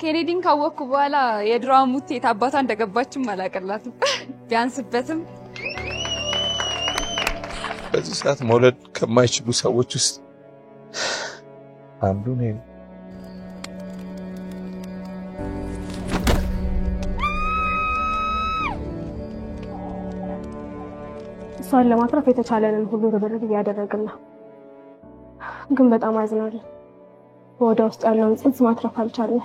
ኬኔዲን ካወቅኩ በኋላ የድራማ ውጤት አባቷ እንደገባችም አላቀላትም ቢያንስበትም በዚህ ሰዓት መውለድ ከማይችሉ ሰዎች ውስጥ አንዱ ነኝ። እሷን ለማትረፍ የተቻለንን ሁሉ ርብርብ እያደረግን ነው። ግን በጣም አዝናለሁ። ወደ ውስጥ ያለውን ጽንስ ማትረፍ አልቻለም።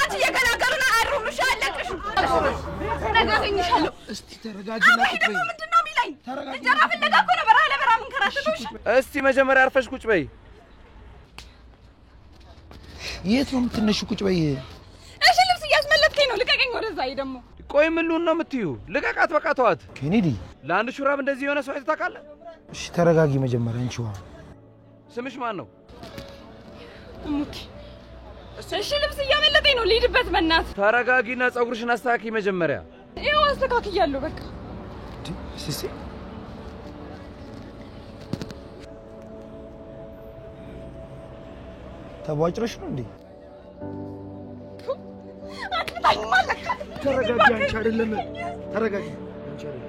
አንቺ የገላገሉና አይሩምሽ አለቅሽ ነገኝሻለሁ እስቲ ተረጋጊና ቁጭ በይ ምንድነው ሚለኝ እንጀራ ፍለጋ እኮ ነው በረሃ ለበረሃ ምንከራተቱሽ እስቲ መጀመሪያ አርፈሽ ቁጭ በይ የት ነው የምትነሺው ቁጭ በይ እሺ ልብስ እያስመለጥከኝ ነው ልቀቀኝ ወደዛ ደግሞ ቆይ ምን ልሁን ነው የምትዩ ልቀቃት በቃ ተዋት ኬኔዲ ለአንድ ሹራብ እንደዚህ የሆነ ሰው አይተታካለ እሺ ተረጋጊ መጀመሪያ እንቺዋ ስምሽ ማን ነው እሙቲ እሺ ልብስ እያመለጠኝ ነው ልሂድበት በእናት ተረጋጊና ጸጉርሽን አስተካኪ መጀመሪያ ይኸው አስተካክያለሁ በቃ ሲሲ ተቧጭረሽ ነው እንዴ አጥታኝ ማለት ተረጋጊ አንቺ አይደለም ተረጋጊ አንቺ አይደለም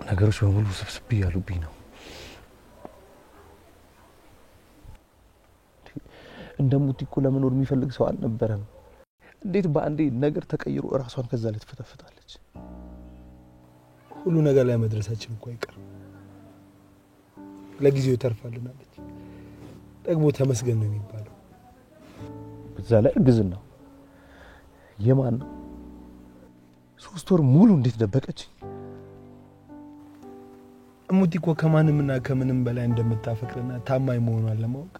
ነገሮች በሙሉ ስብስብ ያሉብኝ ነው እንደሙት እኮ ለመኖር የሚፈልግ ሰው አልነበረም እንዴት በአንዴ ነገር ተቀይሮ ራሷን ከዛ ላይ ትፈተፍታለች ሁሉ ነገር ላይ መድረሳችን እኮ አይቀር ለጊዜው ተርፋልናለች ደግሞ ተመስገን ነው የሚባለው በዛ ላይ እርግዝናው የማን ነው 3 ወር ሙሉ እንዴት ደበቀች እሙቲ እኮ ከማንምና ከምንም በላይ እንደምታፈቅርና ታማኝ መሆኗን ለማወቅ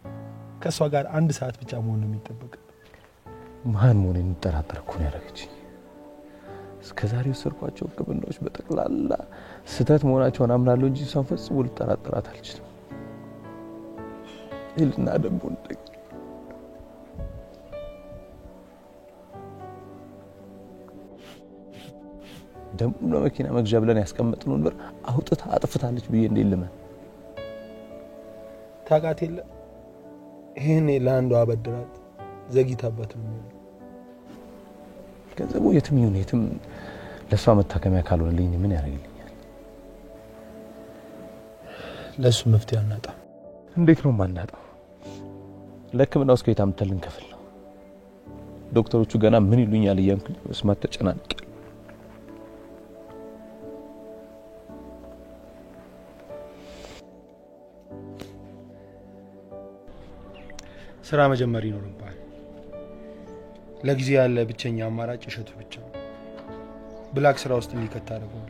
ከሷ ጋር 1 ሰዓት ብቻ መሆን ነው የሚጠበቀው ማን መሆኔን ተጠራጠርኩ ነው ያደረገችኝ እስከዛሬው ሰርኳቸው ግብንዶች በጠቅላላ ስተት መሆናቸውን አምናለሁ እንጂ እሷን ፈጽሞ ልጠራጠራት አልችልም ይልና ደግሞ ደሞ መኪና መግዣ ብለን ያስቀመጥነው ብር አውጥታ አጥፍታለች ብዬ እንደልመ ታቃት የለ ይሄኔ ለአንዱ አበድራት ዘግይታበት ነው ገንዘቡ የትም ይሁን የትም ለሷ መታከሚያ ካልሆነልኝ ምን ያደርግልኛል ለሱ መፍትሄ አናጣ እንዴት ነው ማናጣው ለክምናው እስከ የታምተልን ከፍል ነው ዶክተሮቹ ገና ምን ይሉኛል እያንኩኝ መስማት ተጨናንቄ ስራ መጀመር ይኖርባል ለጊዜ ያለ ብቸኛ አማራጭ እሸቱ ብቻ ብላክ ስራ ውስጥ እንዲከታ አደረገው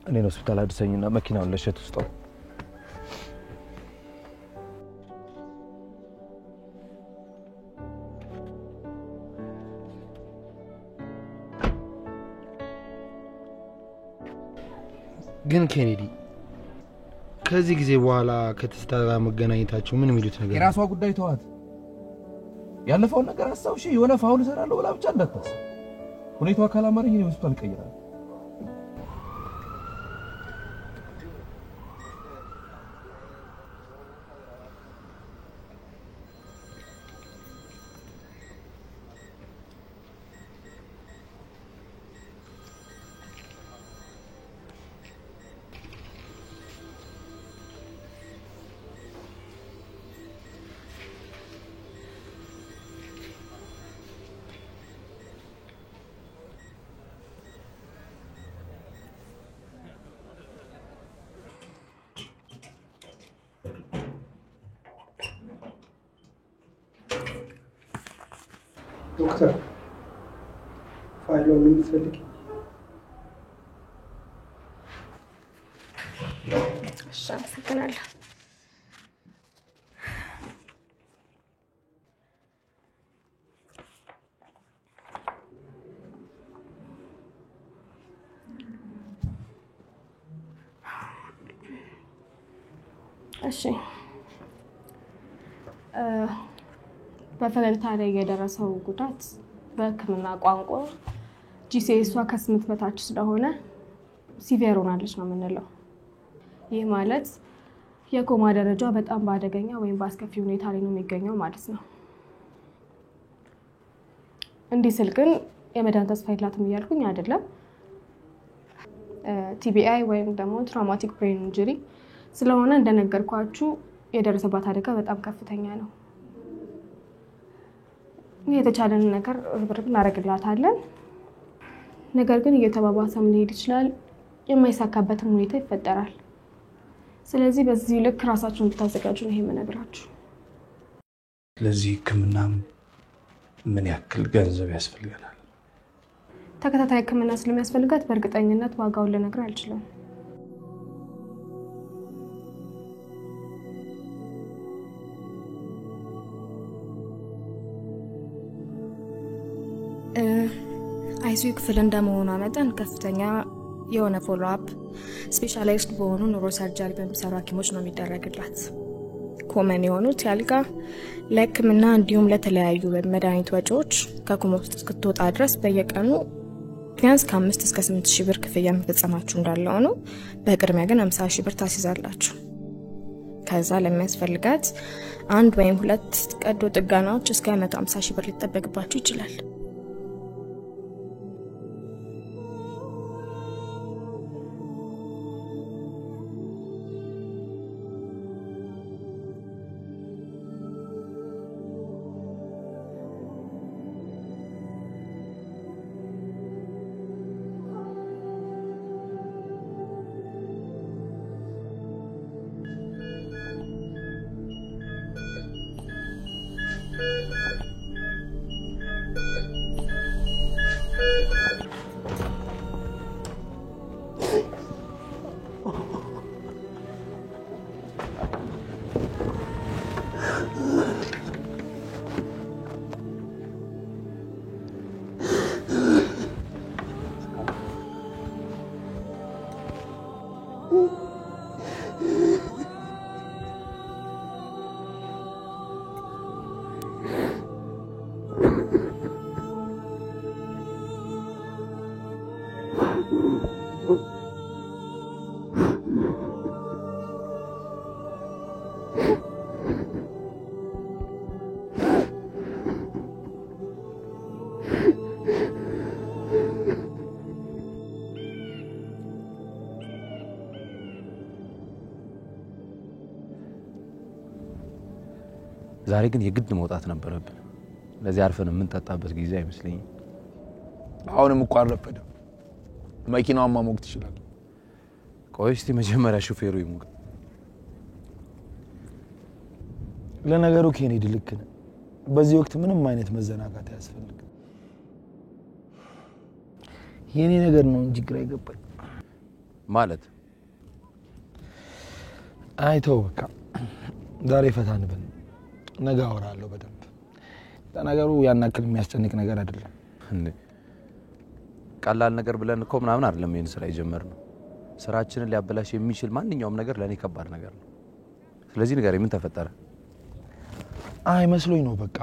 እኔ ነው ሆስፒታል አድርሰኝና መኪናውን ለእሸቱ ስጠው ግን ኬኔዲ ከዚህ ጊዜ በኋላ ከተስታራ መገናኘታችሁ ምን የሚሉት ነገር? የራሷ ጉዳይ ተዋት። ያለፈውን ነገር አስታውሺ። የሆነ ፋውል እሰራለሁ ብላ ብቻ እንዳታስብ። ሁኔታው ካላማረኝ እኔ ሆስፒታል ቀይራለሁ። ዶክተር ፋይሉን የምትፈልጊ? እሺ፣ አመሰግናለሁ። እሺ በፈገግታ ላይ የደረሰው ጉዳት በሕክምና ቋንቋ ጂሲኤሷ ከ8 በታች ስለሆነ ሲቪየር ሆናለች ነው የምንለው። ይህ ማለት የኮማ ደረጃ በጣም በአደገኛ ወይም በአስከፊ ሁኔታ ላይ ነው የሚገኘው ማለት ነው። እንዲህ ስል ግን የመዳን ተስፋ የላትም እያልኩኝ አይደለም። ቲቢአይ ወይም ደግሞ ትራውማቲክ ብሬን ኢንጁሪ ስለሆነ እንደነገርኳችሁ የደረሰባት አደጋ በጣም ከፍተኛ ነው። የተቻለን ነገር ርብርብ እናደርግላታለን። ነገር ግን እየተባባሰም ሊሄድ ይችላል፣ የማይሳካበትም ሁኔታ ይፈጠራል። ስለዚህ በዚህ ልክ ራሳችሁን እንድታዘጋጁ ነው የምነግራችሁ። ለዚህ ህክምና ምን ያክል ገንዘብ ያስፈልጋል? ተከታታይ ህክምና ስለሚያስፈልጋት በእርግጠኝነት ዋጋውን ልነግር አልችልም። አይሲዩ ክፍል እንደመሆኗ መጠን ከፍተኛ የሆነ ፎሎ አፕ ስፔሻላይዝድ በሆኑ ኒውሮሰርጀሪ በሚሰሩ ሐኪሞች ነው የሚደረግላት። ኮመን የሆኑት ያልጋ ለህክምና እንዲሁም ለተለያዩ መድኃኒት ወጪዎች ከኮማ ውስጥ እስክትወጣ ድረስ በየቀኑ ቢያንስ ከ5 እስከ 8 ሺህ ብር ክፍያ መፈጸማችሁ እንዳለው ነው። በቅድሚያ ግን 50 ሺህ ብር ታስይዛላችሁ። ከዛ ለሚያስፈልጋት 1 ወይም 2 ቀዶ ጥገናዎች እስከ 150 ሺህ ብር ሊጠበቅባችሁ ይችላል። ዛሬ ግን የግድ መውጣት ነበረብን። ለዚህ አርፈን የምንጠጣበት ጊዜ አይመስለኝም። አሁንም እኮ አልረፈደም። መኪናውን ማሞቅ ትችላለህ። ቆይ እስቲ መጀመሪያ ሹፌሩ ይሙቅ። ለነገሩ ኬኔዲ ልክ ነህ። በዚህ ወቅት ምንም አይነት መዘናጋት አያስፈልግም። የኔ ነገር ነው እንጂ ግራ ይገባኝ ማለት አይተው በቃ ዛሬ ፈታን በል፣ ነገ አወራለሁ በደንብ። ለነገሩ ያን ያክል የሚያስጨንቅ ነገር አይደለም። ቀላል ነገር ብለን እኮ ምናምን አይደለም ይሄን ስራ የጀመርነው። ስራችንን ሊያበላሽ የሚችል ማንኛውም ነገር ለኔ ከባድ ነገር ነው። ስለዚህ ነገር ምን ተፈጠረ? አይ መስሎኝ ነው በቃ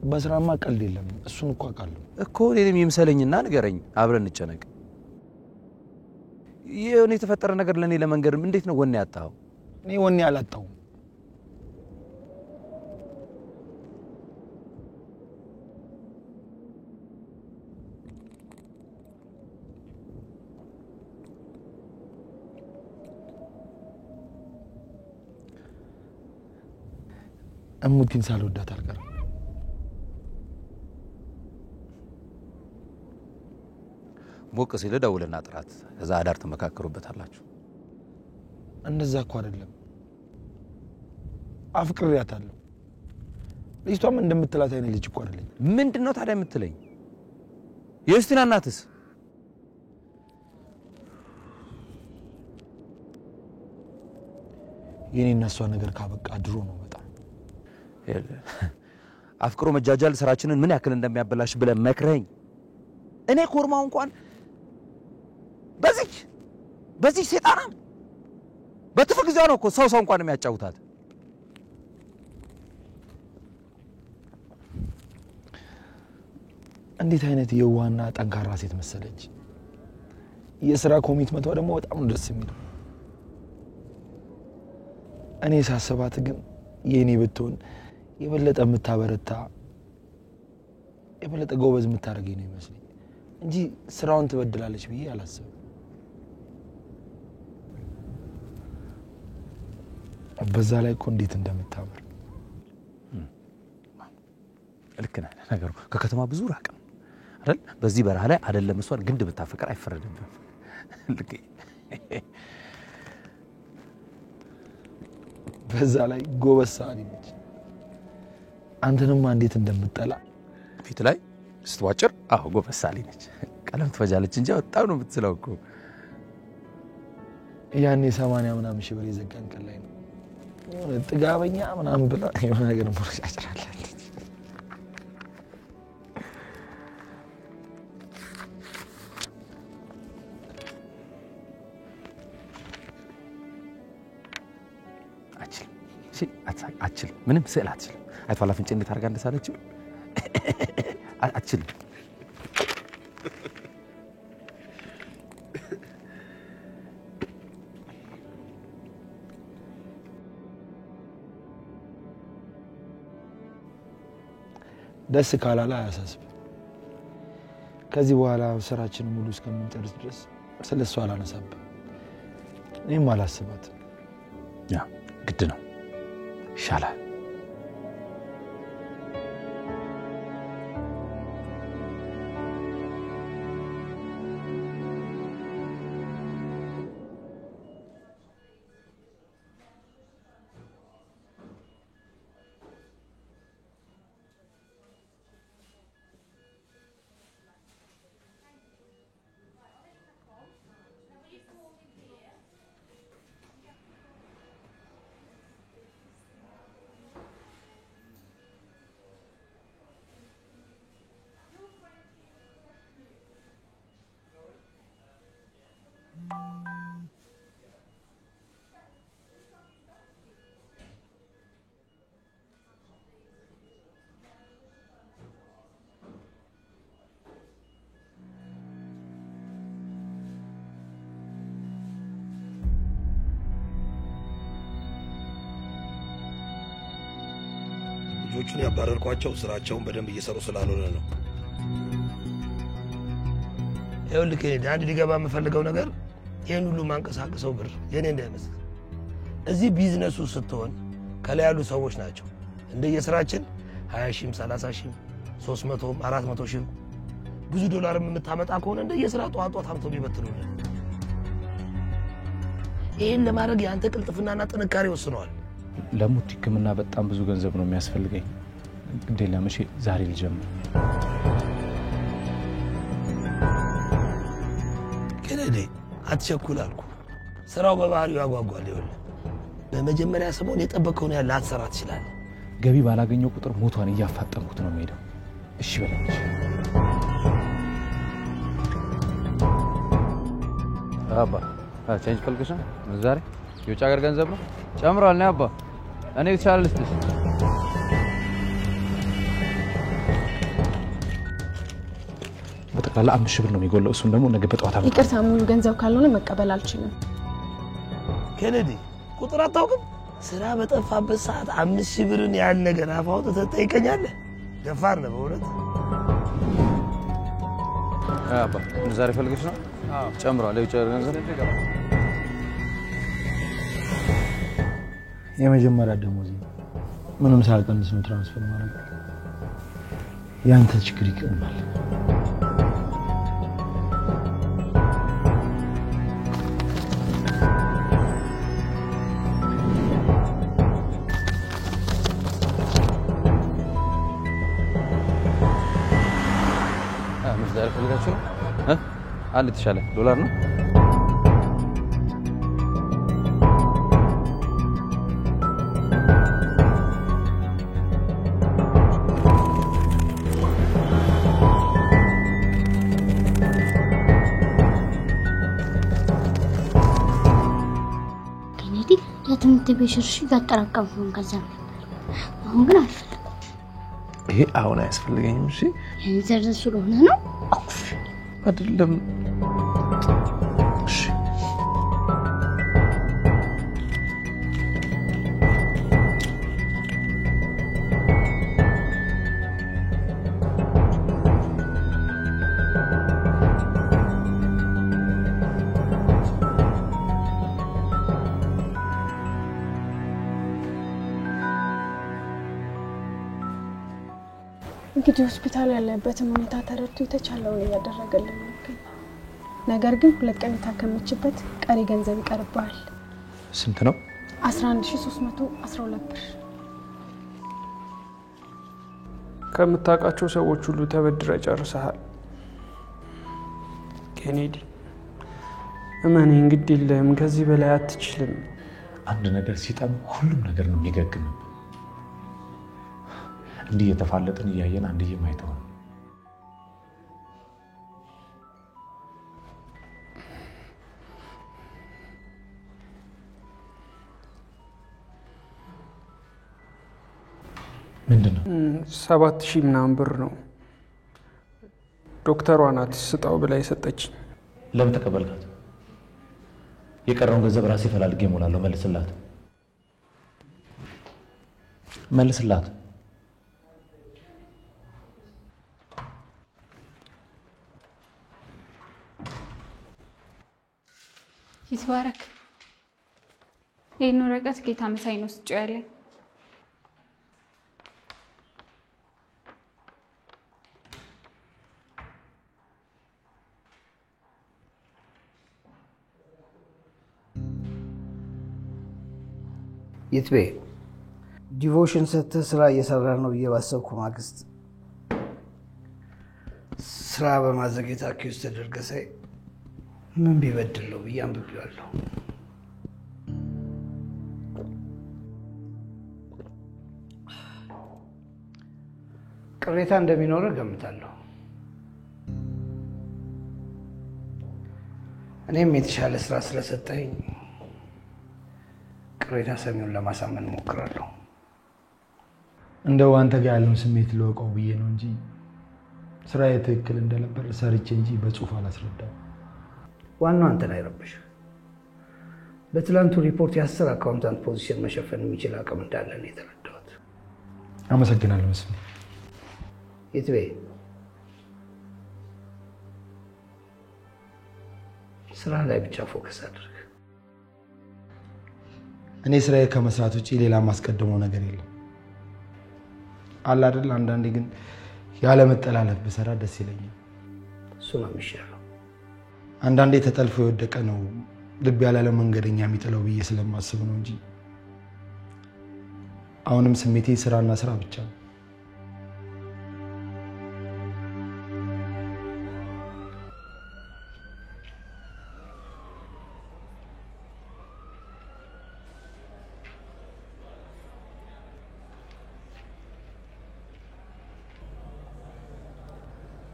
በስራማ ቀልድ የለም እሱን እኮ አውቃለሁ እኮ እኔም ይምሰለኝና ንገረኝ አብረን እንጨነቅ። የሆነ የተፈጠረ ነገር ለኔ ለመንገር እንዴት ነው ወኔ ያጣው? እኔ ወኔ አላጣው እሙቲን ሳልወዳት አልቀርም። ሞቅ ሲል ደውልና ጥራት ከዛ አዳር ተመካከሩበታላችሁ። እንደዛ እኮ አይደለም አፍቅሬያታለሁ። ልጅቷም እንደምትላት አይነት ልጅ እኮ አይደለም። ምንድነው ታዲያ የምትለኝ? የዩስቲና እናትስ? የኔና እሷ ነገር ካበቃ ድሮ ነው በጣም አፍቅሮ መጃጃል ስራችንን ምን ያክል እንደሚያበላሽ ብለ መክረኝ። እኔ ኮርማው እንኳን በዚህ ሰይጣናም በትርፍ ጊዜው ነው እኮ ሰው እንኳን የሚያጫውታት። እንዴት አይነት የዋና ጠንካራ ሴት መሰለች። የሥራ ኮሚትመንቷ ደግሞ በጣም ደስ የሚል። እኔ ሳስባት ግን የኔ ብትሆን የበለጠ የምታበረታ የበለጠ ጎበዝ የምታደርገኝ ነው ይመስለኝ እንጂ ስራውን ትበድላለች ብዬ አላስብም። በዛ ላይ እኮ እንዴት እንደምታምር ልክ ነህ። ነገሩ ከከተማ ብዙ ራቅ ነው አይደል? በዚህ በረሃ ላይ አይደለም እሷን ግንድ ብታፈቅር አይፈረድብም። ልክ በዛ ላይ ጎበዝ ሰዓሊ ነች። አንተንማ እንዴት እንደምትጠላ ፊት ላይ ስትዋጭር ጎበዝ ሰዓሊ ነች። ቀለም ትፈጃለች እንጂ በጣም ነው የምትስለው እኮ። ያኔ 80 ምናምን ሺህ ብር የዘጋን ቀን ላይ ነው የሆነ ጥጋበኛ ምናምን ብላ የሆነ ነገር ሞርጫጭራለች። አችል ምንም ስዕል አትችልም። አይቷላ ፍንጭ እንዴት አድርጋ እንደሳለችው አትችልም። ደስ ካላላ አያሳስብ። ከዚህ በኋላ ስራችንን ሙሉ እስከምንጨርስ ድረስ ስለሷ አላነሳብም። እኔም አላስባት። ያ ግድ ነው ይሻላል። ልጆቹን ያባረርኳቸው ስራቸውን በደንብ እየሰሩ ስላልሆነ ነው። ይኸውልህ ከኔ አንድ ሊገባ የምፈልገው ነገር ይሄን ሁሉ ማንቀሳቀሰው ብር የኔ እንዳይመስል። እዚህ ቢዝነሱ ስትሆን ከላይ ያሉ ሰዎች ናቸው እንደየስራችን 20 ሺህም 30 ሺህም 300ም 400 ሺህም ብዙ ዶላርም የምታመጣ ከሆነ እንደየስራ ጧጧት አምጥተው ቢበትኑልን። ይሄን ለማድረግ ያንተ ቅልጥፍናና ጥንካሬ ወስነዋል። ለሙት ህክምና በጣም ብዙ ገንዘብ ነው የሚያስፈልገኝ። ግዴላ መቼ ዛሬ ልጀምር። ከነዴ አትቸኩል አልኩ። ስራው በባህሪው ያጓጓል። ይኸውልህ በመጀመሪያ ሰሞን የጠበቀውን ያህል ላትሰራ ትችላለህ። ገቢ ባላገኘው ቁጥር ሞቷን እያፋጠንኩት ነው የምሄደው። እሺ በለኝ። አባ ቼንጅ ፈልገሽ ነው ዛሬ የውጭ ሀገር ገንዘብ ነው ጨምሯል ነው አባ እኔ ብቻ ልስጥሽ በጠቅላላ 5000 ብር ነው የሚጎለው እሱን ደግሞ ነገ በጠዋት አመጣ ይቅርታ ሙሉ ገንዘብ ካልሆነ መቀበል አልችልም ኬኔዲ ቁጥር አታውቅም ስራ በጠፋበት ሰዓት 5000 ብርን ያህል ነገር አፋውጥ ተጠይቀኛለህ ደፋር ነው በእውነት አባ ዛሬ ፈልገሽ ነው ጨምሯል የውጭ ሀገር ገንዘብ የመጀመሪያ ደሞዝ ምንም ሳልቀንስ ነው ትራንስፈር ማድረግ ያንተ ችግር ይቀርማል ዛሬ ፈልጋችሁ አለ ተሻለ ዶላር ነው ኬኔዲ የትምህርት ቤት ሽርሽ ያጠራቀምኩን ገንዘብ አሁን ግን አልፈልግም ይሄ አሁን አያስፈልገኝም እሺ የዘር ስለሆነ ነው አይደለም እሺ እንግዲህ ሆስፒታል ያለበትን ሁኔታ ተረድቶ የተቻለውን እያደረገልን ነው ነገር ግን 2 ቀን ታከመችበት ቀሪ ገንዘብ ይቀርባል ስንት ነው 11312 ብር ከምታውቃቸው ሰዎች ሁሉ ተበድረ ጨርሰሃል ኬኔዲ እመኔ እንግዲህ የለም ከዚህ በላይ አትችልም አንድ ነገር ሲጠም ሁሉም ነገር ነው የሚገግመው እንዲህ የተፋለጠን ያያየን አንድዬ ማይተው ምንድነው 7000 ምናምን ብር ነው ዶክተሯ ናት ስጣው ብላ የሰጠች ለምን ተቀበልካት የቀረውን ገንዘብ ራሴ ፈላልጌ ሞላለሁ መልስላት ይትባረክ ይሄን ወረቀት ጌታ መሳይ ነው ስጭው ያለ ይትቤ ዲቮሽን ሰተ ስራ እየሰራ ነው እየባሰብኩ ማግስት ስራ በማዘግየት አኪውስ ተደርገሰይ ምን ቢበድለው በያንብብያለሁ ቅሬታ እንደሚኖር ገምታለሁ እኔም የተሻለ ስራ ስለሰጠኝ ቅሬታ ሰሚውን ለማሳመን ሞክራለሁ እንደው አንተ ጋር ያለውን ስሜት ለወቀው ብዬ ነው እንጂ ስራዬ ትክክል እንደነበር ሰርቼ እንጂ በጽሁፍ አላስረዳም ዋናው አንተን አይረብሽ በትላንቱ ሪፖርት የ10 አካውንታንት ፖዚሽን መሸፈን የሚችል አቅም እንዳለ ነው የተረዳሁት አመሰግናለሁ መስፍን ይትቤ ስራ ላይ ብቻ ፎከስ አድርግ እኔ ስራዬ ከመስራት ውጪ ሌላ ማስቀደመው ነገር የለም አለ አይደል አንዳንዴ ግን ያለ መጠላለፍ በሰራ ደስ ይለኛል እሱ ነው የሚሻለው አንዳንዴ ተጠልፎ የወደቀ ነው ልብ ያላለ መንገደኛ የሚጥለው ብዬ ስለማስብ ነው እንጂ አሁንም ስሜቴ ስራና ስራ ብቻ ነው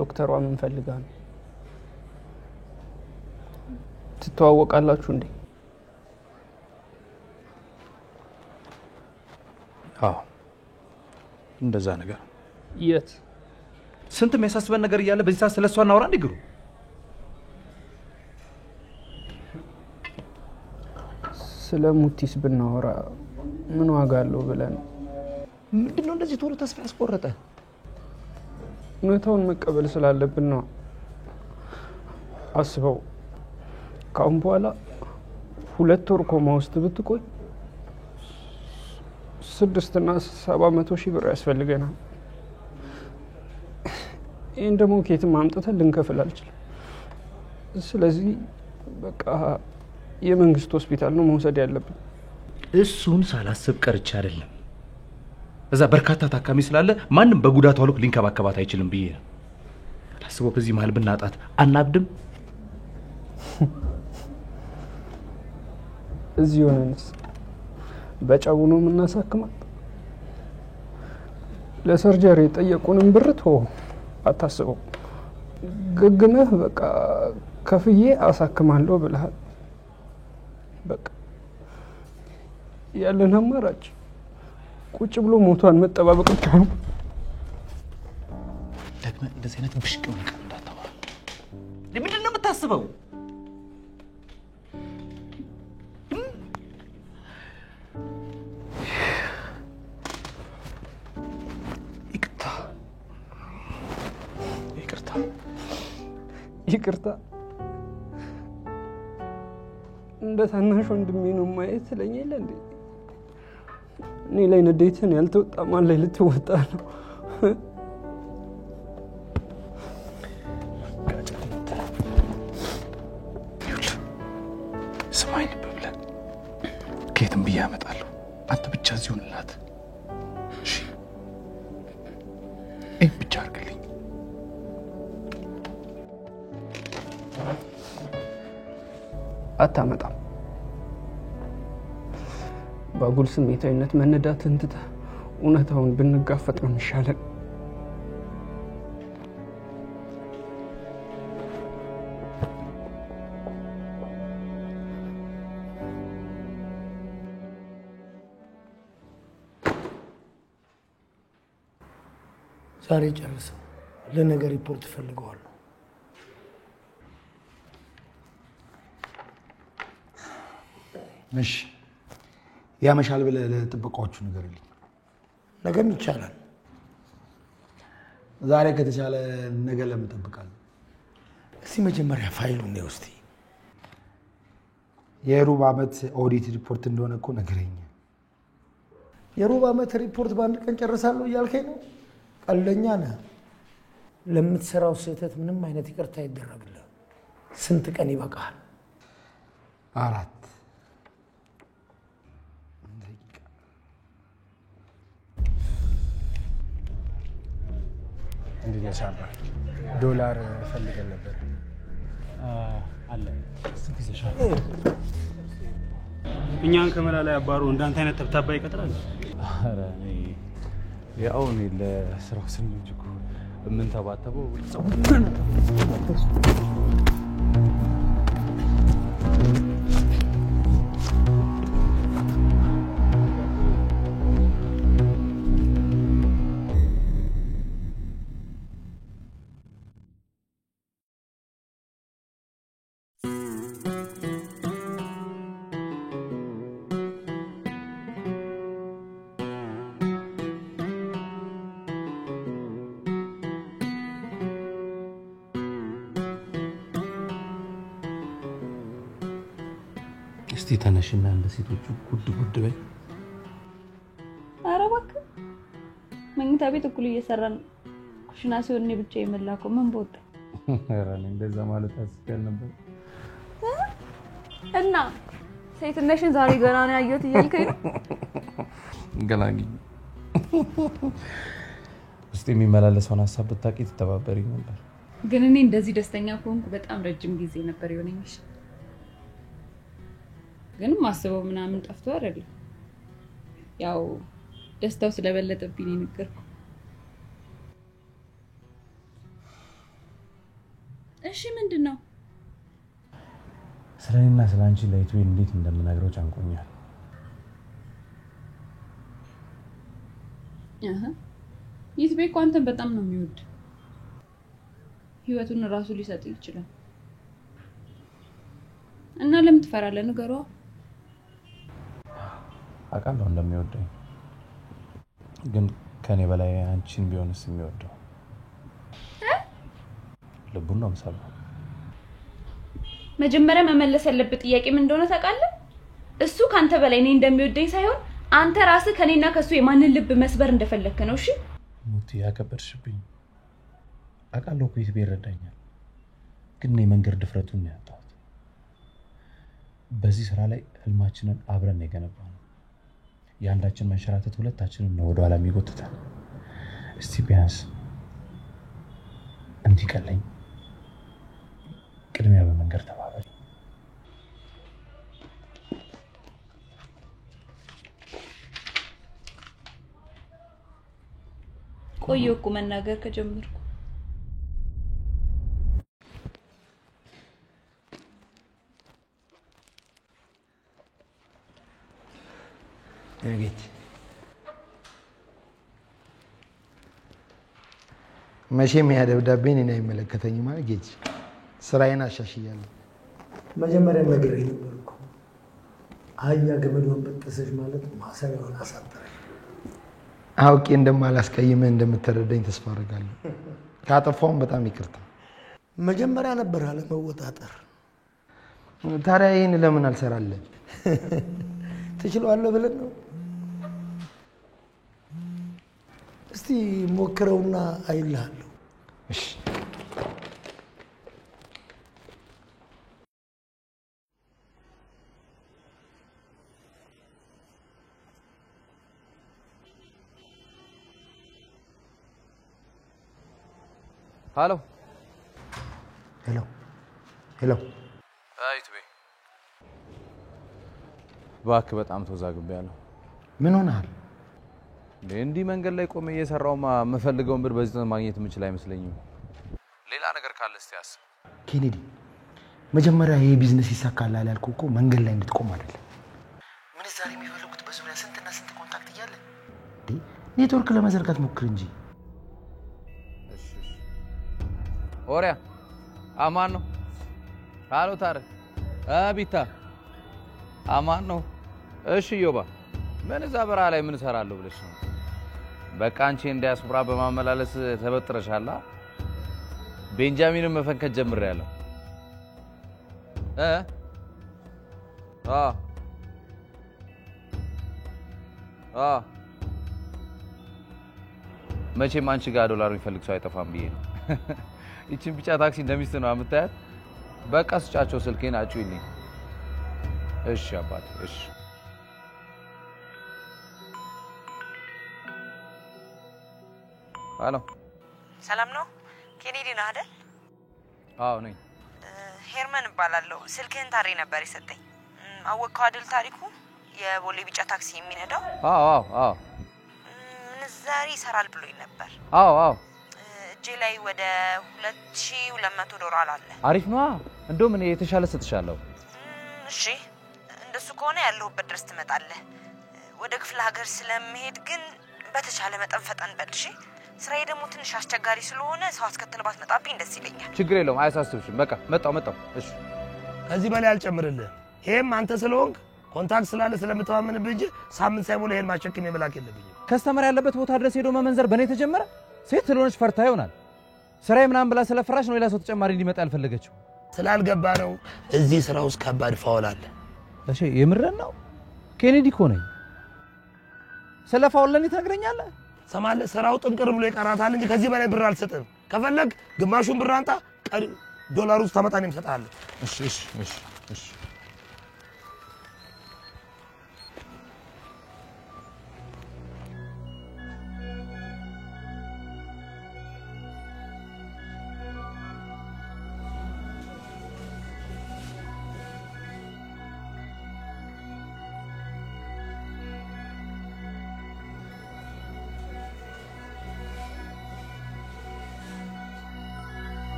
ዶክተሯ ምን ፈልጋ ነው ትተዋወቃላችሁ እንዴ? አዎ እንደዛ ነገር። የት? ስንት የሚያሳስበን ነገር እያለ በዚህ ሰዓት ስለሷ እናወራ እንዴ? ግሩ ስለ ሙቲስ ብናወራ ምን ዋጋ አለው ብለን። ምንድነው እንደዚህ ቶሎ ተስፋ ያስቆረጠ? እውነታውን መቀበል ስላለብን ነው። አስበው፣ ካሁን በኋላ 2 ወር ኮማ ውስጥ ብትቆይ 600 እና 700 ሺህ ብር ያስፈልገናል። ይህን ደግሞ ከየትም አምጥተን ልንከፍል አልችልም። ስለዚህ በቃ የመንግስት ሆስፒታል ነው መውሰድ ያለብን። እሱን ሳላስብ ቀርቼ አይደለም። እዛ በርካታ ታካሚ ስላለ ማንም በጉዳቷ ልክ ሊንከባከባት አይችልም ብዬ ነው። አስበው፣ በዚህ መሀል ብናጣት አናብድም? እዚህ ሆነንስ በጨው ነው የምናሳክማት? ለሰርጀሪ የጠየቁንም ብር ተወው፣ አታስበው። ግግመህ በቃ ከፍዬ አሳክማለሁ ብለሃል። በቃ ያለን አማራጭ ቁጭ ብሎ ሞቷን መጠባበቅ ብቻ ነው። ደግመ እንደዚህ አይነት ብሽቅ ነው እንዳታወራ። ምንድን ነው የምታስበው? ይቅርታ እንደ ታናሽ ወንድሜ ነው ማየት ስለኛለ እንዴ? እኔ ላይ ንዴትን ያልተወጣ ማን ላይ ልትወጣ ነው? ስማኝ ልብ ብለህ ከየትም ብዬ አመጣለሁ። አንተ ብቻ እዚህ ሁንላት እሺ? ይህ ብቻ አድርግልኝ። አታመጣም። በአጉል ስሜታዊነት መነዳትን ትተህ እውነታውን ብንጋፈጥ ነው የሚሻለን። ዛሬ ጨርሰው ለነገ ሪፖርት ፈልገዋለሁ። እሺ ያመሻል ብለህ ለጥበቃዎቹ ንገርልኝ። ነገም ይቻላል። ዛሬ ከተቻለ ነገ ለምን እጠብቃለሁ? እስቲ መጀመሪያ ፋይሉን ነው እስቲ። የሩብ ዓመት ኦዲት ሪፖርት እንደሆነ እኮ ነገረኝ። የሩብ ዓመት ሪፖርት በአንድ ቀን ጨርሳለሁ እያልከኝ ነው? ቀልደኛ ነህ። ለምትሰራው ስህተት ምንም አይነት ይቅርታ አይደረግልህ። ስንት ቀን ይበቃል? 4 እንዴት ነሳባ? ዶላር ፈልገን ነበር። አለ ስንት ይዘሻል? እኛን ከመላ ላይ አባሩ እንዳንተ አይነት ተብታባ ይቀጥራል። ኧረ ያው እኔ ለስራው ስንል እንጂ እኮ የምንተባተበው እስቲ ተነሽና እንደ ሴቶቹ ጉድ ጉድ በይ። ኧረ እባክህ መኝታ ቤት እኩል እየሰራን ኩሽና ሲሆን እኔ ብቻ የመላከው ምን በወጣ። ኧረ እኔ እንደዛ ማለት አስቀል ነበር። እና ሴትነሽን ዛሬ ገና ነው ያየሁት እያልከኝ ነው? ገላጊ ውስጥ የሚመላለሰውን ሀሳብ ብታውቂ ትተባበሪኝ ነበር። ግን እኔ እንደዚህ ደስተኛ ከሆንኩ በጣም ረጅም ጊዜ ነበር የሆነኝ። ግን ማስበው ምናምን ጠፍቶ አይደለም፣ ያው ደስታው ስለበለጠብኝ ንገርኩ። እሺ ምንድነው? ስለኔና ስላንቺ ለይትቤ እንዴት እንደምነግረው ጫንቆኛል። ይትቤ እኮ አንተን በጣም ነው የሚወድ። ህይወቱን ራሱ ሊሰጥ ይችላል። እና ለምን ትፈራለህ? ንገረው። አውቃለሁ እንደሚወደኝ፣ ግን ከኔ በላይ አንቺን ቢሆንስ የሚወደው ልቡን ነው መሰለኝ። መጀመሪያ መመለስ ያለበት ጥያቄ ምን እንደሆነ ታውቃለህ? እሱ ካንተ በላይ እኔ እንደሚወደኝ ሳይሆን አንተ ራስህ ከኔና ከሱ የማንን ልብ መስበር እንደፈለክ ነው። እሺ ሙቲ ያከበድሽብኝ። አውቃለሁ እኮ ይትቤ ይረዳኛል፣ ግን እኔ መንገድ ድፍረቱን ነው ያጣሁት። በዚህ ስራ ላይ ህልማችንን አብረን የገነባነው የአንዳችን መንሸራተት ሁለታችንን ነው ወደ ኋላ የሚጎትተን። እስቲ ቢያንስ እንዲቀለኝ ቅድሚያ በመንገድ ተባባል። ቆየሁ እኮ መናገር ከጀመርኩ። እቤት መቼም ያ ደብዳቤን እኔን አይመለከተኝም ማለት ጌጅ ስራዬን አሻሽያለሁ። መጀመሪያ ነግሬህ ነበር እኮ አህያ ገመዷን በጠሰች ማለት ማሰሪያውን አሳጠረኝ። አውቄ እንደማላስቀይምህ እንደምትረዳኝ ተስፋ አደርጋለሁ። ካጠፋሁም በጣም ይቅርታ። መጀመሪያ ነበር አለመወጣጠር። ታዲያ ይህን ለምን አልሰራለን? ትችላለህ ብለን ነው። እስቲ ሞክረውና አይልሃለሁ። እሺ ሄሎ ሄሎ ሄሎ ይትቤ እባክህ በጣም ተወዛግቤያለሁ። ምን ሆነሃል? እንዲህ መንገድ ላይ ቆሜ እየሰራውማ የምፈልገውን ብር በዚህ ማግኘት የምችል አይመስለኝም። ሌላ ነገር ካለ እስቲ አስብ። ኬኔዲ መጀመሪያ ይሄ ቢዝነስ ይሳካላል ያልኩህ እኮ መንገድ ላይ እንድትቆም አይደለም። ምንዛሬ የሚፈልጉት በዙሪያ ስንትና ስንት ኮንታክት እያለ ኔትወርክ ለመዘርጋት ሞክር እንጂ። ኦሪያ አማን ነው? ሃሎ ታረ አቢታ አማን ነው? እሺ ዮባ ምን እዛ በራ ላይ ምን እሰራለሁ ብለሽ ነው? በቃ አንቺ እንዲያስብራ በማመላለስ ተበጥረሻላ። ቤንጃሚንን መፈንከት ጀምሬያለሁ። መቼም አንቺ ጋር ዶላር የሚፈልግ ሰው አይጠፋም ብዬ ነው። ይቺን ብቻ ታክሲ እንደሚስት ነው የምታያት። በቃ ስጫቸው ስልኬን አጩይልኝ። እሺ አባት እሺ። ሄሎ ሰላም ነው? ኬኔዲ ነህ አይደል? አዎ ነኝ። ሄርመን እባላለሁ። ስልክህን ታሬ ነበር የሰጠኝ። አወቅከው አይደል ታሪኩ? የቦሌ ቢጫ ታክሲ የሚነዳው? አዎ አዎ አዎ። ምንዛሬ ይሰራል ብሎኝ ነበር። አዎ አዎ። እጄ ላይ ወደ $2200 አለ። አሪፍ ነው። እንደውም እኔ የተሻለ ሰጥሻለሁ። እሺ እንደሱ ከሆነ ያለሁበት ድረስ ትመጣለህ። ወደ ክፍለ ሀገር ስለምሄድ ግን በተቻለ መጠን ፈጠን በል እሺ። ስራዬ ደግሞ ትንሽ አስቸጋሪ ስለሆነ ሰው አስከተል ባትመጣብኝ ደስ ይለኛል። ችግር የለውም አያሳስብሽም። በቃ መጣው። እሺ ከዚህ በላይ አልጨምርልህ። ይሄም አንተ ስለሆንክ ኮንታክት ስላለ ስለምተማመንብህ እንጂ ሳምንት ሳይሞላ ይሄን ማሸክም የመላክ የለብኝም። ከስተመር ያለበት ቦታ ድረስ ሄዶ መመንዘር በእኔ ተጀመረ። ሴት ስለሆነች ፈርታ ይሆናል። ስራዬ ምናምን ብላ ስለፈራሽ ነው ሌላ ሰው ተጨማሪ እንዲመጣ ያልፈለገችው። ስላልገባ ነው። እዚህ ስራ ውስጥ ከባድ ፋውል አለ። እሺ የምረን ነው። ኬኔዲ እኮ ነኝ። ስለ ፋውል ለኔ ትነግረኛለህ? ሰማለ ስራው ጥንቅር ብሎ ይቀራታል እንጂ ከዚህ በላይ ብር አልሰጥም። ከፈለግ ግማሹን ብር አንጣ፣ ቀሪ ዶላሩ ተመጣጣኝ እሰጥሃለሁ። እሺ እሺ እሺ እሺ።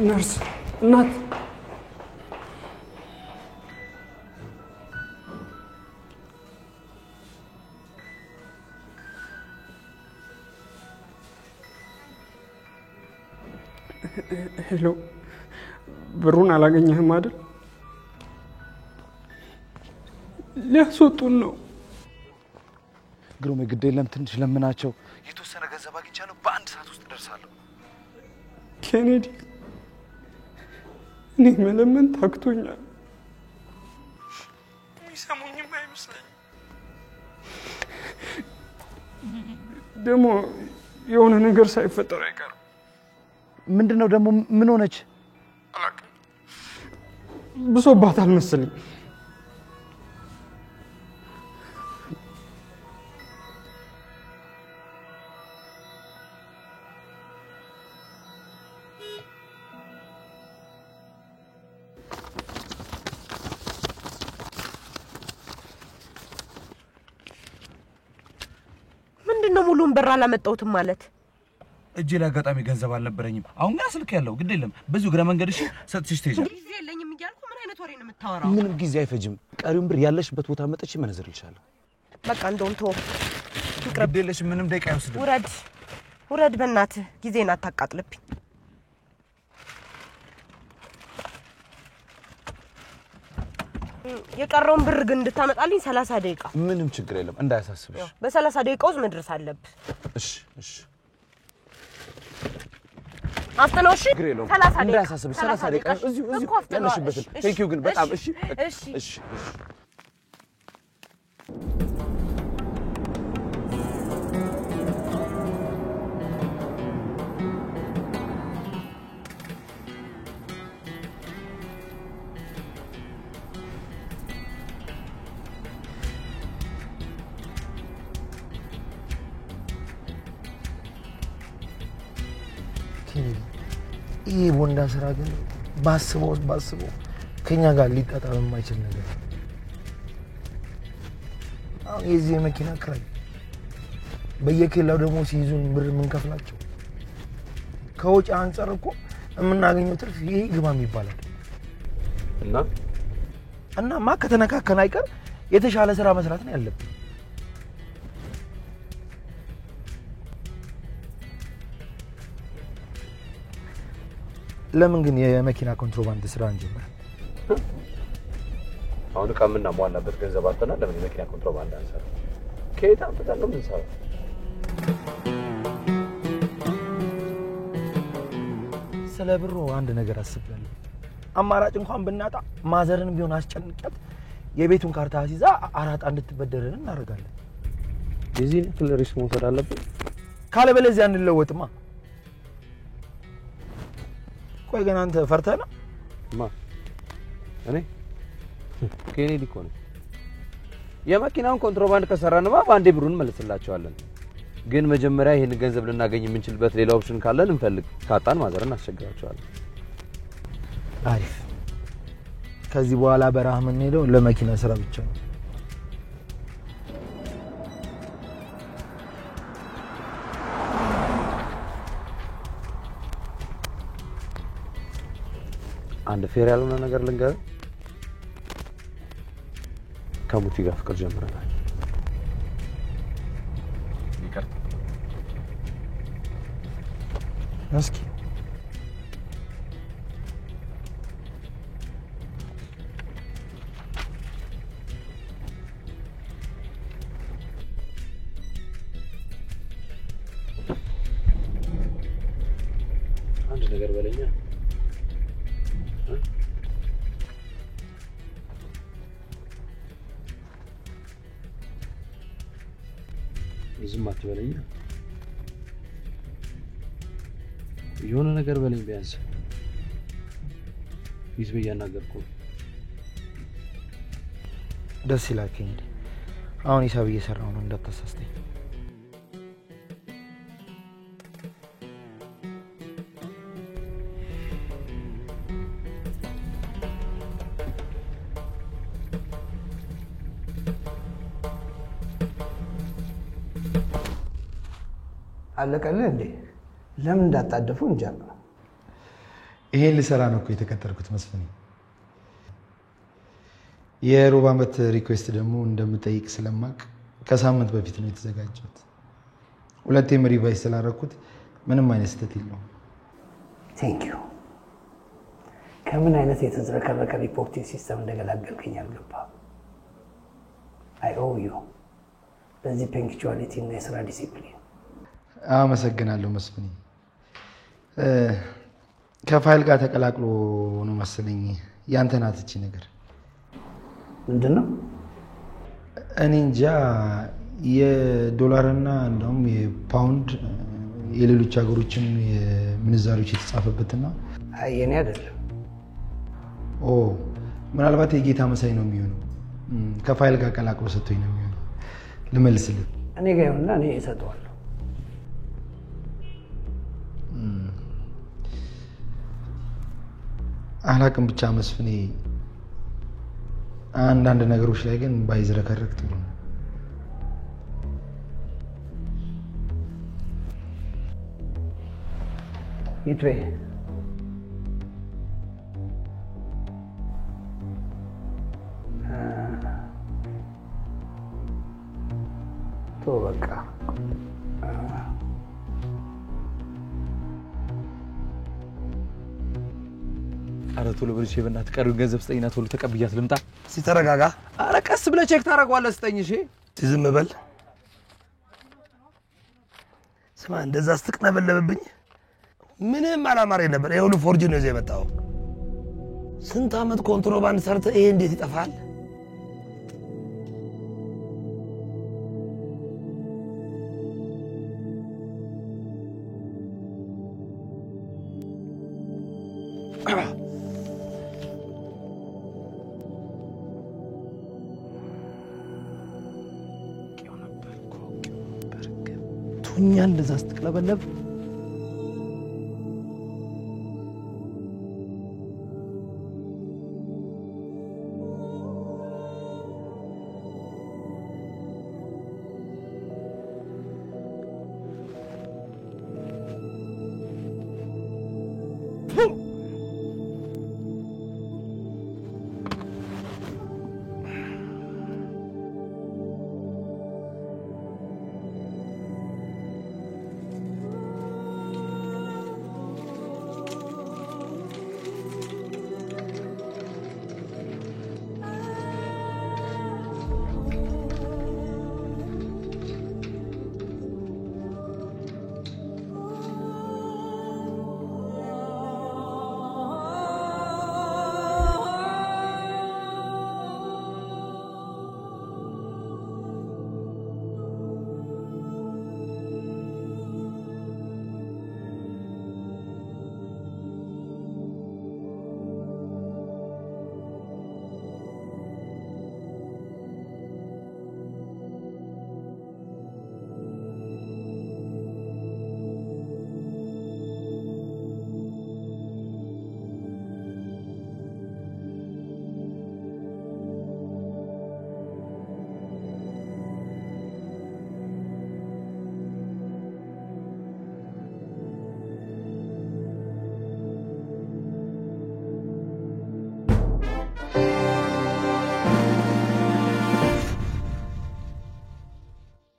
ነርስ እናት ሄሎ ብሩን አላገኘህም አይደል? ሊያስወጡን ነው። ግሩም ግድ የለም ትንሽ ለምናቸው የተወሰነ ገንዘብ አግኝቻለሁ በአንድ ሰዓት ውስጥ ደርሳለሁ። ኬኔዲ እኔ መለመን ታክቶኛል። የሚሰሙኝም አይመስለኝም። ደግሞ የሆነ ነገር ሳይፈጠር አይቀርም። ምንድነው ደግሞ ምን ሆነች? አላውቅም። ብሶባታል መሰለኝ። ምንድነው ሙሉን ብር አላመጣሁትም ማለት? እጄ ላይ አጋጣሚ ገንዘብ አልነበረኝም። አሁን ግን ስልክ ያለው ግድ የለም ብዙ ግረ መንገድሽ ሰጥሽ ትሄጃለሽ። ጊዜ የለኝም እያልኩ ምን አይነት ወሬ ነው የምታወራው? ምንም ጊዜ አይፈጅም። ቀሪውን ብር ያለሽበት ቦታ መጥቼ መነዝርልሻለሁ። በቃ እንደውም ተው። ግድ የለሽ ምንም ደቂቃ አይወስድም። ውረድ በእናትህ ጊዜን አታቃጥልብኝ። የቀረውን ብር ግን እንድታመጣልኝ 30 ደቂቃ። ምንም ችግር የለም እንዳያሳስብሽ። በ30 ደቂቃ ውስጥ መድረስ አለብህ። እሺ አፍጥነው። እሺ 30 ደቂቃ እንዳያሳስብሽ። 30 ደቂቃ እዚሁ ያለሽበትን። ቴንክ ዩ ግን በጣም እሺ ይሄ ቦንዳ ስራ ግን ባስበው ከኛ ጋር ሊጣጣም የማይችል ነገር። አሁን የዚህ መኪና ክራይ በየኬላው ደግሞ ሲይዙን ብር የምንከፍላቸው ከወጪ አንፃር እኮ የምናገኘው ትርፍ ይሄ ግባም ይባላል። እናማ ከተነካከን አይቀር የተሻለ ስራ መስራት ነው ያለብን። ለምን ግን የመኪና ኮንትሮባንድ ስራ እንጀምር? አሁን ከምን እናሟላበት ገንዘብ አጥተናል። ለምን የመኪና ኮንትሮባንድ አንሰራ? ከየት አምጥተን ነው የምንሰራው? ስለ ብሩ አንድ ነገር አስቤያለሁ። አማራጭ እንኳን ብናጣ ማዘርን ቢሆን አስጨንቀት የቤቱን ካርታ አስይዛ አራጣ እንድትበደረን እናደርጋለን። የዚህ ፍለሪስ መውሰድ አለብን። ካለበለዚያ እንለወጥማ። ቆይ ግን አንተ ፈርተህ ነው? እኔ ኬኔዲ እኮ ነኝ። የመኪናውን ኮንትሮባንድ ከሰራንማ በአንዴ ብሩን መልስላቸዋለን። ግን መጀመሪያ ይሄን ገንዘብ ልናገኝ የምንችልበት ሌላ ኦፕሽን ካለን እንፈልግ። ካጣን ማዘርን አስቸግራቸዋለን። አሪፍ። ከዚህ በኋላ በረሃ የምንሄደው ለመኪና ስራ ብቻ ነው። አንድ ፌር ያልሆነ ነገር ልንገር። ከሙቲ ጋር ፍቅር ጀምረናል። ይቅርታ እስኪ አንድ ነገር በለኛ። ዝም አትበለኝ። የሆነ ነገር በለኝ ቢያንስ። ይዝበ ያናገርኩ ደስ ይላል። እንዴ አሁን ሂሳብ እየሰራው ነው እንዳታሳስተኝ። አለቀልህ እንዴ? ለምን እንዳጣደፉ እንጃ። ይሄን ልሰራ ነው እኮ የተቀጠርኩት መስፍኔ። የሩብ ዓመት ሪኩዌስት ደግሞ እንደምጠይቅ ስለማቅ ከሳምንት በፊት ነው የተዘጋጀሁት። ሁለቴም ሪቫይዝ ስላደረኩት ምንም አይነት ስህተት የለውም። ቴንክ ዩ። ከምን አይነት የተዝረከረከ ሪፖርቲንግ ሲስተም እንደገላገልከኝ አልገባም። አይ ኦ ዩ በዚህ ፐንክቹዋሊቲ እና የስራ ዲሲፕሊን። አመሰግናለሁ መስፍኔ። ከፋይል ጋር ተቀላቅሎ ነው መሰለኝ ያንተ ናት እቺ ነገር። ምንድን ነው? እኔ እንጃ። የዶላርና እንደውም የፓውንድ የሌሎች ሀገሮችን የምንዛሪዎች የተጻፈበትና አይ የኔ አይደለም። ኦ ምናልባት የጌታ መሳይ ነው የሚሆነው። ከፋይል ጋር ቀላቅሎ ሰጥቶኝ ነው የሚሆነው። ልመልስልህ። እኔ ጋር ይሁንና እኔ እሰጠዋለሁ። አላቅም ብቻ መስፍኔ፣ አንዳንድ ነገሮች ላይ ግን ባይዝረከረክ ጥሩ ነው። ይትዌ ቶ በቃ ኧረ ቶሎ በልሽ በእናትህ፣ ቀሪውን ገንዘብ ስጠኝና ቶሎ ተቀብያት ልምጣ። እስኪ ተረጋጋ። ኧረ ቀስ ብለህ ቼክ ታደርገዋለህ። ስጠኝ። እሺ ዝም በል። ስማ፣ እንደዛ ስትቅነበለብብኝ ምንም አላማረኝ ነበር። ይሄ ሁሉ ፎርጅ ነው ይዘህ የመጣኸው። ስንት ዓመት ኮንትሮባንድ ሰርተህ ይሄ እንዴት ይጠፋል? ቱኛ እንደዛ ስትቅለበለብ